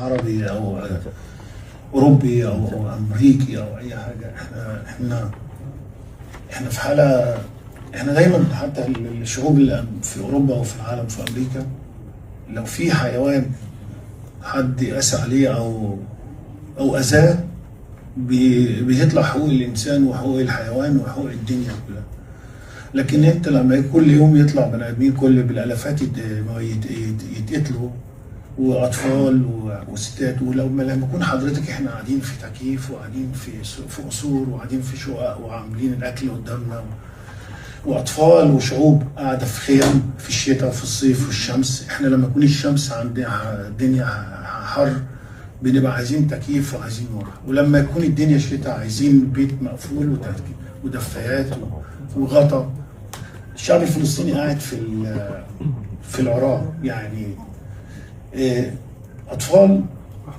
عربي او اوروبي او امريكي او اي حاجه، احنا في حاله، احنا دايما حتى الشعوب اللي في اوروبا وفي العالم في امريكا لو في حيوان حد قاسى عليه او اذاه بيطلع حقوق الانسان وحقوق الحيوان وحقوق الدنيا كلها. لكن انت لما كل يوم يطلع بني ادمين كل بالالافات يتقتلوا، واطفال وستات، ولما يكون حضرتك احنا قاعدين في تكييف وقاعدين في قصور وقاعدين في شقق وعاملين الاكل قدامنا، واطفال وشعوب قاعده في خيام في الشتاء وفي الصيف والشمس، احنا لما تكون الشمس عندنا الدنيا حر بنبقى عايزين تكييف وعايزين نور، ولما يكون الدنيا شتاء عايزين بيت مقفول ودفايات وغطا. الشعب الفلسطيني قاعد في العراء، يعني اطفال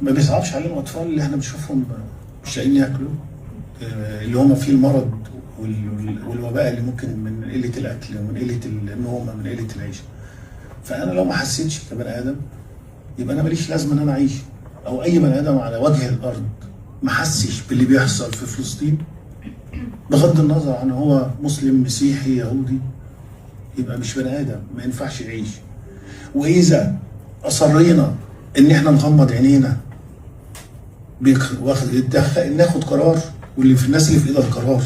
ما بيصعبش عليهم، اطفال اللي احنا بنشوفهم مش لاقيين ياكلوا، اللي هم فيه المرض والوباء اللي ممكن من قله الاكل ومن قله النوم ومن قله العيشه. فانا لو ما حسيتش كبني ادم يبقى انا ماليش لازمه ان انا اعيش، او اي بني ادم على وجه الارض ما حسش باللي بيحصل في فلسطين بغض النظر عن هو مسلم مسيحي يهودي، يبقى مش بني ادم، ما ينفعش يعيش. واذا اصرينا ان احنا نغمض عينينا ناخد قرار، واللي في الناس اللي في ايدها القرار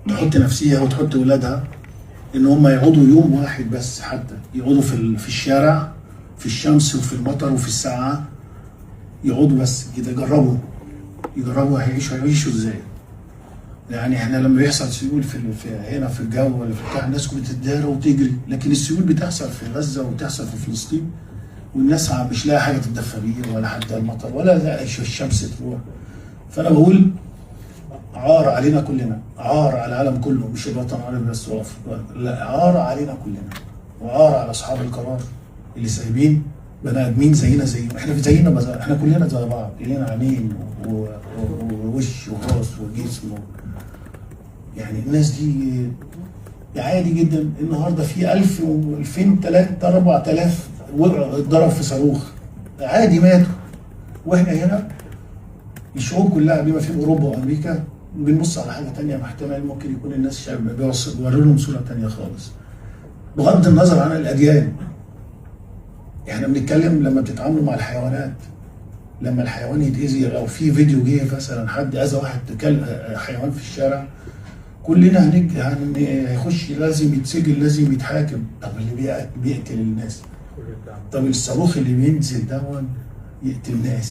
تحط نفسيها وتحط اولادها ان هم يقعدوا يوم واحد بس، حتى يقعدوا في الشارع في الشمس وفي المطر وفي الساعه، يقعدوا بس كده يجربوا هيعيشوا ازاي. يعني احنا لما بيحصل سيول في هنا في الجو ولا في بتاع، الناس بتتدارى وتجري، لكن السيول بتحصل في غزه وبتحصل في فلسطين والناس مش لاقي حاجه تتدفى بيها ولا حتى المطر ولا لاقي الشمس تروح. فانا بقول عار علينا كلنا، عار على العالم كله، مش الوطن العربي بس وافريقيا، لا عار علينا كلنا، وعار على اصحاب القرار اللي سايبين بني ادمين زينا زيهم. احنا احنا كلنا زي بعض، لينا عينين ووش وراس وجسم، يعني الناس دي عادي جدا. النهارده في 1000 و2000 3 4000 وقعوا اتضرب في صاروخ عادي ماتوا، واحنا هنا الشعوب كلها بما في اوروبا وامريكا بنبص على حاجه ثانيه، محتمل ممكن يكون الناس بيوروا لهم صوره ثانيه خالص بغض النظر عن الاديان. احنا بنتكلم لما بتتعاملوا مع الحيوانات، لما الحيوان يتاذي او في فيديو جه مثلا حد اذى واحد حيوان في الشارع، كلنا هيخش لازم يتسجن لازم يتحاكم. طب اللي بيقتل الناس، طب الصاروخ اللي بينزل دون يقتل الناس.